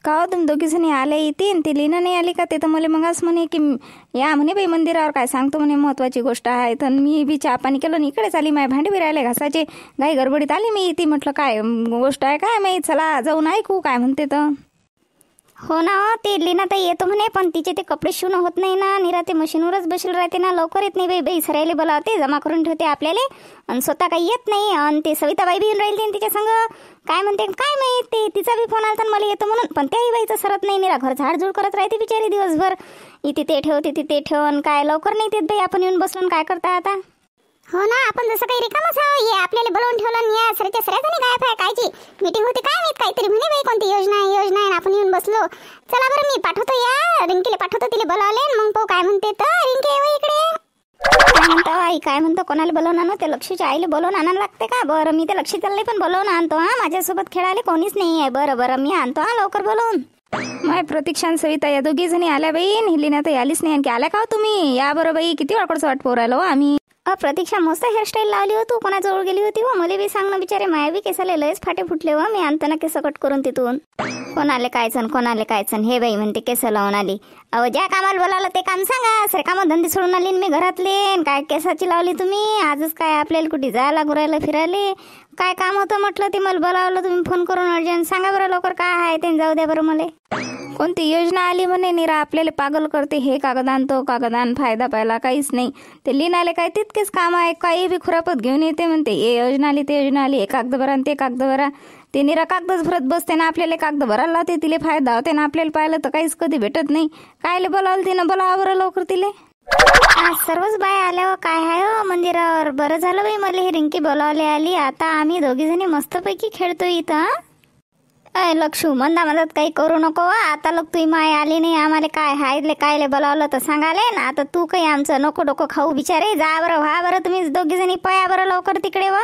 का हो तुम्ही दोघी जणी आले येते ती लीना नाही आली का? ते तर मला मगाच म्हणे की या म्हणे बाई मंदिरावर काय सांगतो म्हणे महत्वाची गोष्ट आहे. तर मी बी चहा पाणी केलं आणि इकडेच आली. माझे भांडे बी राहिले घासाचे. घाई गडबडीत आली मी इथे. म्हटलं काय गोष्ट आहे काय माहीत, चला जाऊन ऐकू काय म्हणते. तर हो ना, ते लीना ताई येतो म्हणे, पण तिचे ते कपडे शिवणं होत नाही ना. निरा ते मशीनवरच बसेल राहते ना, लवकर येत नाही बाई. बाई सरायला बोलावते, जमा करून ठेवते आपल्याला आणि स्वतः काही येत नाही. आणि ते सविताबाई बी येऊन राहिली तिच्या संग. काय म्हणते काय माहित, ते तिचा बी फोन आला मला येतो म्हणून, पण त्याही बाईचं सरत नाही. निरा घर झाडझूड करत राहते बिचारी दिवसभर. इथे ते ठेव तिथे ते ठेव, आणि काय लवकर नाही देत बाई. आपण येऊन बसलो काय करता आता. हो ना, आपण जसं काही रिकामच आहो. ये आपल्याला बोलवून ठेवलं आणि या सराच्या सराजणी गायब आहे. कायची मीटिंग होती काय माहित, काहीतरी म्हणे बाई कोणती योजना आहे आपण येऊन बसलो. चला बरं मी पाठवतो, या रिंकीला पाठवतो, तिला बोलावले मग पाहू काय म्हणते. तर रिंकी येऊ इकडे. काय म्हणतो आई, काय म्हणतो, कोणाला बोलवून आणू? ते लक्षीच्या आईला बोलवून आणायला लागते का? बरं मी ते लक्षी चालले पण बोलवून आणतो. हा, माझ्यासोबत खेळायला कोणीच नाही आहे. बरं मी आणतो हा लवकर बोलवून. माय प्रतीक्षा सविता या दोघी जणी आल्या बाई. लीना तर आलीच नाही. आणखी आल्या का तुम्ही? या बरं बाई, किती वाटकडचं वाट पोरायलो आम्ही. प्रतीक्षा मस्त हेअरस्टाईल लावली हो तू. कोणाजवळ गेली होती हो? मला बी सांग ना बिचारे. माया बी केसाले लयच फाटे फुटले हो. मी आणताना केस कट करून तिथून. कोणाले कायचन हे बाई म्हणते केस लावून आली. अहो ज्या कामाला बोलावलं ते काम सांगा. सर काम धंदे सोडून आली मी घरातले. काय केसाची लावली तुम्ही? आजच काय आपल्याला कुठे जायला घुरायला फिरायले काय काम होतं म्हटलं. ते मला बोलावलं तुम्ही फोन करून अर्जंट. सांगा बरं लवकर काय आहे ते, जाऊ द्या बरं मला. कोणती योजना आली म्हणे निरा आपल्याला पागल करते. हे कागदान तो कागदान, फायदा पाहिला काहीच नाही. ते लिनाले काय तितकेच काम आहे. काही बी खुरापत घेऊन येते म्हणते. हे योजना आली ते योजना आली, हे कागद भरा ते कागद भरा. ते निरा कागदच भरत बसते ना. आपल्याला कागद भरायला लावते, तिले फायदा होते ना. आपल्याला पाहिलं तर काहीच कधी भेटत नाही. कायले बोलावलं तिनं, बोलावा बरं लवकर तिले. आज सर्वच बाय आल्यावर काय आहे हो मंदिरावर. बरं झालं बाई मला ही रिंकी बोलावली आली. आता आम्ही दोघी जणी मस्तपैकी खेळतो इथं. लक्षू मधात काही करू नको. आता लोक तुझी माय आली नाही, आम्हाला काय हायले कायले बोलावलं तर सांगाले ना. आता तू काही आमचं नको डोकं खाऊ बिचारे. जा बरं, व्हा बरं तुम्ही दोघी जणी, पया बरं लवकर तिकडे. वा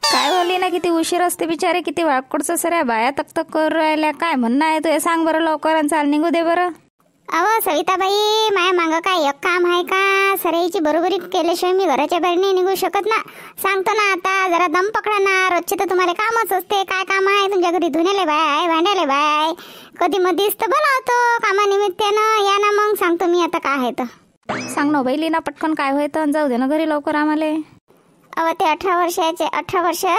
काय बोलली ना, किती उशीर असते बिचारे. किती वाकडचं सऱ्या बाया तक करू राहिल्या. काय म्हणणं आहे तू, सांग बरं लवकर आणि चाल निघू दे बरं. अहो सविताबाई, माया मागं काय एक काम आहे का? सराईची बरोबरी केल्याशिवाय मी घराच्या बाहेर नाही निघू शकत ना. सांगतो ना आता, जरा दम पकडा ना. रोजचे तर तुम्हाला कामच असते. काय काम आहे तुमच्या घरी? धुण्याले बाय आहे, भांड्याले बाय आहे. कधी मधीच तर बोलावतो कामानिमित्तानं. या ना मग, सांगतो मी आता काय आहे तर. सांग ना बाई लीना पटकन काय होय तर, जाऊ दे ना घरी लवकर आम्हाला. अहो ते 18 वर्ष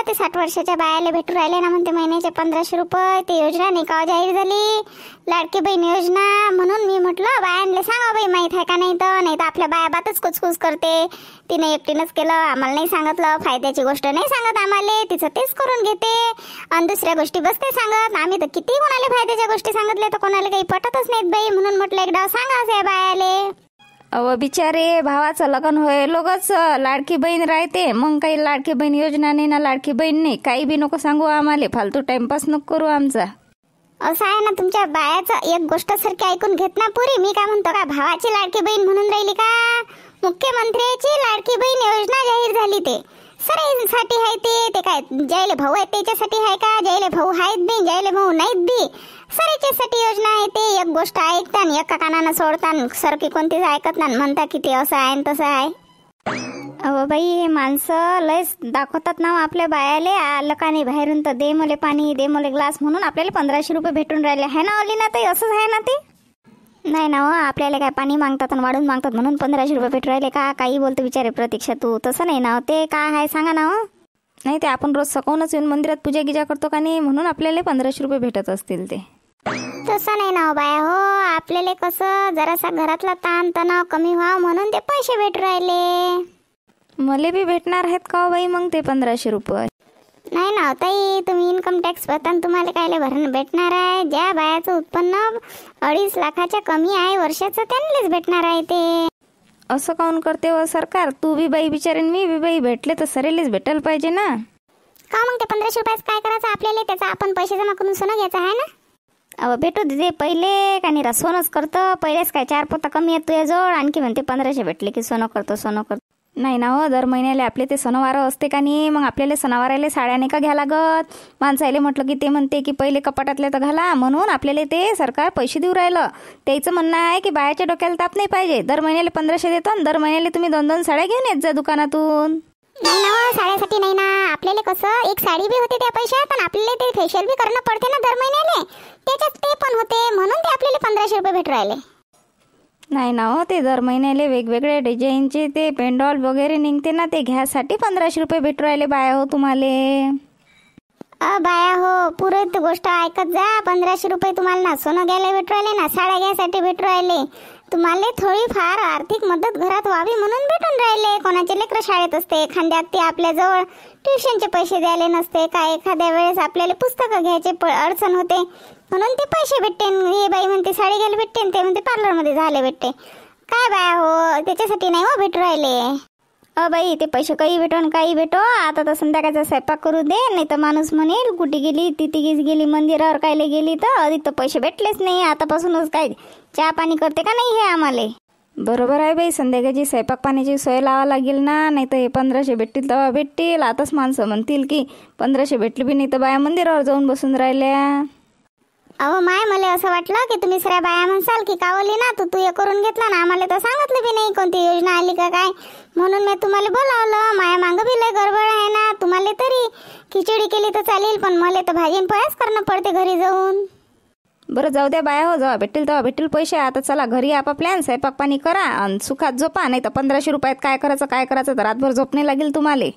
ते 60 वर्षाच्या बायाला भेटू राहिले ना म्हणते महिन्याचे 1500 रुपये. ते योजना नाही का जाहीर झाली, लाडकी बहीण योजना. म्हणून मी म्हटलं बायांना सांगा बाई, माहीत आहे का? नाही तर आपल्या बाया बातच कुचकुच करते. तिने एकटीनंच केलं, आम्हाला नाही सांगितलं. फायद्याची गोष्ट नाही सांगत आम्हाला, तिचं तेच करून घेते आणि दुसऱ्या गोष्टी बसते सांगत. आम्ही तर किती कोणाला फायद्याच्या गोष्टी सांगितल्या तर कोणाला काही पटतच नाहीत बाई. म्हणून म्हटलं एकदा सांगा या बायाले. अव बिचारे भावाचं लग्न होय लोकच लाडकी बहीण राहते. मग काही लाडकी बहीण योजना नाही ना, लाडकी बहीण नाही, काही बी नको सांगू आम्हाला. फालतू टाइमपास नको करू आमचा. असं आहे ना, तुमच्या बायाचं एक गोष्ट सारखी ऐकून घेत ना पुरी. मी काय म्हणतो का, भावाची लाडकी बहीण म्हणून राहिली का? मुख्यमंत्र्याची लाडकी बहीण योजना जाहीर झाली. ते सराईसाठी आहे. ते काय ज्याले भाऊ आहेत त्याच्यासाठी आहे का? ज्याले भाऊ आहेत बी, ज्याले भाऊ नाहीत बी, सराईच्यासाठी योजना आहे. ते एक गोष्ट ऐकता आणि एका कानानं सोडता, सारखी कोणतीच ऐकत ना, म्हणता की ते असं आहे तसं आहे. अहो बाई, हे माणसं लयच दाखवतात ना आपल्या बायाले. आलं का नाही बाहेरून तर दे मले पाणी, दे मले ग्लास, म्हणून आपल्याला 1500 रुपये भेटून राहिले आहे ना. ओली ना ताई, असंच आहे ना ते. नाही ना हो, आपल्याला काय पाणी मागतात आणि वाढून मागतात म्हणून 1500 रुपये भेटून राहिले का? काही बोलतो विचारे प्रतीक्षा तू. तसं नाही ना, ते काय आहे सांगा ना हो. नाही ते आपण रोज सकाळूनच येऊन मंदिरात पूजा गिजा करतो का नाही, म्हणून आपल्याला 1500 रुपये भेटत असतील ते. तसं नाही ना बाया हो. आपल्याला कसं जरासा घरातला ताण तणाव कमी व्हावं म्हणून ते पैसे भेटू राहिले. मला बी भेटणार आहेत का बाई मग ते 1500 रुपये? नाही ना ताई, तुम्ही इन्कम टॅक्स भरता, तुम्हाला कायले भरण भेटणार आहे? ज्या बायाचं उत्पन्न 2.5 लाखाच्या कमी आहे वर्षाचं, त्यांनाच भेटणार आहे ते. असं काऊन करते व सरकार? तू बी बाई बिचारे, मी बी बाई, भेटले तर सरेलेच भेटायला पाहिजे ना. का मग ते 1500 रुपयाच काय करायचं आपल्याला? त्याचा आपण पैसे जमा करून सोनं घ्यायचं आहे ना. अहो भेटू दे पहिले. का निरा सोनच करतं पहिलेच. काय 4 पोता कमी येत तुझ्या जवळ, आणखी म्हणते 1500 भेटले की सोनं करतो. नाही ना हो, दर महिन्याला आपले ते सणवार असते का नाही, मग आपल्याला सणावाराला साड्या नाही का घ्या लागत? माणसाले म्हटलं की ते म्हणते की पहिले कपाटातले तर घाला, म्हणून आपल्याला ते सरकार पैसे देऊ राहिलं. त्याचं म्हणणं आहे की बायाच्या डोक्याला ताप नाही पाहिजे. दर महिन्याला 1500 देतो आणि दर महिन्याला तुम्ही 2-2 साड्या घेऊन येत जा दुकानातून. नाही ना, साड्यासाठी नाही ना. आपल्याला कसं एक साडी बी होते त्या पैशात, पण आपल्याला ते फेशियल बी करणं पडते ना दर महिन्याला. त्याच्यात ते पण होते, 1500 रुपये भेटू राहिले. नाही ना हो, ते दर महिन्याले वेगवेगळे डिझाईनचे ते पेंडॉल वगैरे निघते ना, ते घ्यासाठी 1500 रुपये भेटू राहिले बाया हो तुम्हाला. बाया हो, पुरे गोष्ट ऐकत जा. 1500 रुपये तुम्हाला ना सोनं घ्यायला भेटू राहिले, ना साड्या घ्यायसाठी भेटू राहिले. तुम्हाला थोडीफार आर्थिक मदत घरात व्हावी म्हणून भेटून राहिले. कोणाचे लेकरं शाळेत असते, एखाद्या ते आपल्याजवळ ट्युशनचे पैसे द्यायला नसते, काय एखाद्या वेळेस आपल्याला पुस्तकं घ्यायचे अडचण होते म्हणून ते पैसे भेटते. हे बाई म्हणते साडी घ्यायला भेटते, ते म्हणते पार्लरमध्ये झाले भेटते. काय बाया हो, त्याच्यासाठी नाही हो भेटू राहिले. बाई ते पैसे काही भेटो न काही भेटो, आता तर संध्याकाळचा स्वयंपाक करू दे, नाही तर माणूस म्हणेल कुठे गेली, तिथीच गेली मंदिरावर कायले गेली, तर आधी तर पैसे भेटलेच नाही. आतापासूनच काय चहा पाणी करते का नाही हे आम्हाला. बरोबर आहे बाई, संध्याकाळची स्वयंपाक पाण्याची सोय लावा लागेल ना, नाही तर हे 1500 भेटतील तेव्हा भेटतील. आताच माणसं म्हणतील की 1500 भेटली बी नाही तर बाया मंदिरावर जाऊन बसून राहिल्या. अहो माय, मला असं वाटलं की तुम्ही सगळ्या बाया म्हणसाल की कावली ना तू हे करून घेतला ना, आम्हाला तर सांगितलं बी नाही कोणती योजना आली का काय, म्हणून मी तुम्हाला बोलावलं. माया मागं बी लय गडबड आहे ना. तुम्हाला तरी खिचडी केली तर चालेल, पण मला तर भाजी पोळ्याच करणं पडते घरी जाऊन. बरं जाऊ द्या बाया हो, जेव्हा भेटतील तेव्हा भेटतील पैसे. आता चला घरी आपापल्या स्वयंपाक पाणी करा आणि सुखात झोपा, नाही तर 1500 रुपयात काय करायचं तर रातभर झोपणे लागेल तुम्हाला.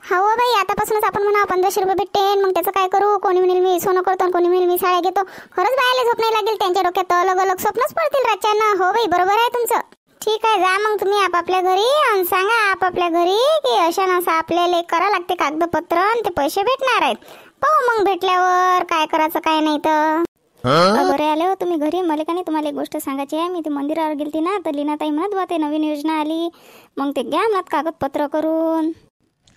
हो बाई, आतापासूनच आपण म्हणा 1500 रुपये भेटते, मग त्याचं काय करू. कोणी म्हणेल मी सोनं करतो, कोणी म्हणेल मी साड्या घेतो. खरंच बायाला झोप नाही लागेल, त्यांच्या डोक्यात अलग अलग स्वप्नच पडतील रातच्यानं. हो बाई, बरोबर आहे तुमचं. ठीक आहे, जा मग तुम्ही आपापल्या घरी आणि सांगा आपापल्या घरी की अशा नसं आपल्याला करा लागते कागदपत्र आणि ते पैसे भेटणार आहेत. पाहू मग भेटल्यावर काय करायचं काय नाही तर. बरे आले हो तुम्ही घरी. मला का नाही तुम्हाला एक गोष्ट सांगायची आहे. मी ते मंदिरावर गेलती ना, तर लीनाताई म्हणत बा ते नवीन योजना आली, मग ते घ्या म्हणत कागदपत्र करून.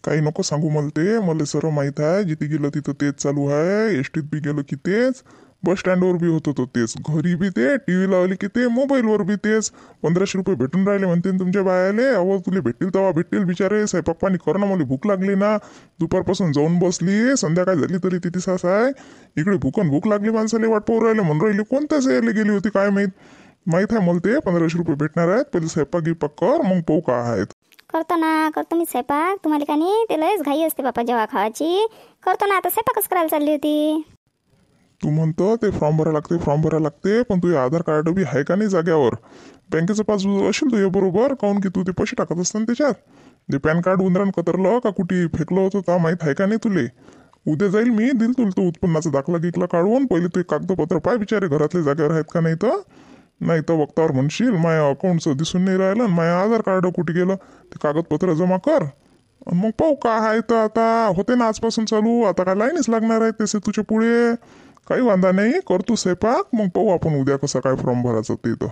काही नको सांगू मला सर्व माहीत आहे. जिथे गेलं तिथं तेच चालू आहे. एसटीत बी गेलं की तेच, बस स्टँडवर बी होतं तो तेच, घरी बी ते, टीव्ही लावली की ते, मोबाईलवर बी तेच. 1500 रुपये भेटून राहिले म्हणते तुमच्या बायाले. अहो तुला भेटतील तेव्हा भेटतील बिचारे. स्वयंपाक पाणी कर ना, मला भूक लागली ना, दुपारपासून जाऊन बसली, संध्याकाळ झाली तरी तिथे सास आहे. इकडे भूक लागली, माणसाला वाट पाहू राहिले म्हणून राहिली. कोणत्याच यायला गेली होती काय माहीत आहे मला ते. 1500 रुपये भेटणार आहेत. पहिले स्वयंपाक गिपाक कर, मग पाहू काय आहेत. करतो मी स्वयंपाक. तुम्हाला का नाही ते लयच घाई असते बापा जेव्हा खावाची. करतो ना, आता स्वयंपाकच करायला चालली होती. तू म्हणतो ते फॉर्म भरायला लागते, पण तुझे आधार कार्ड बी आहे का नाही जाग्यावर. बँकेचं पासबुक असेल तुझ्या बरोबर, काऊन की तू ते पैसे टाकत असतं त्याच्यात. ते पॅन कार्ड उंदरान कतरलं का कुठे फेकलं होतं तर माहीत आहे का नाही तुले. उद्या जाईल मी, दिल तुला तो उत्पन्नाचा दाखला गिकला काढून. पहिले ते कागदपत्र पाय बिचारे घरातले जागेवर आहेत का नाही तर वक्तावर म्हणशील माझ्या अकाउंटचं दिसून नाही राहिलं, माझ्या आधार कार्ड कुठे गेलं, ते कागदपत्र जमा कर. मग पाहू काय आहे तर. आता होते ना आजपासून चालू, आता काय लाईनच लागणार आहे तसे तुझ्या पुढे. काही वांधा नाही, करतो स्वयंपाक, मग पाहू आपण उद्या कसं काय फॉर्म भरायचं ते तर.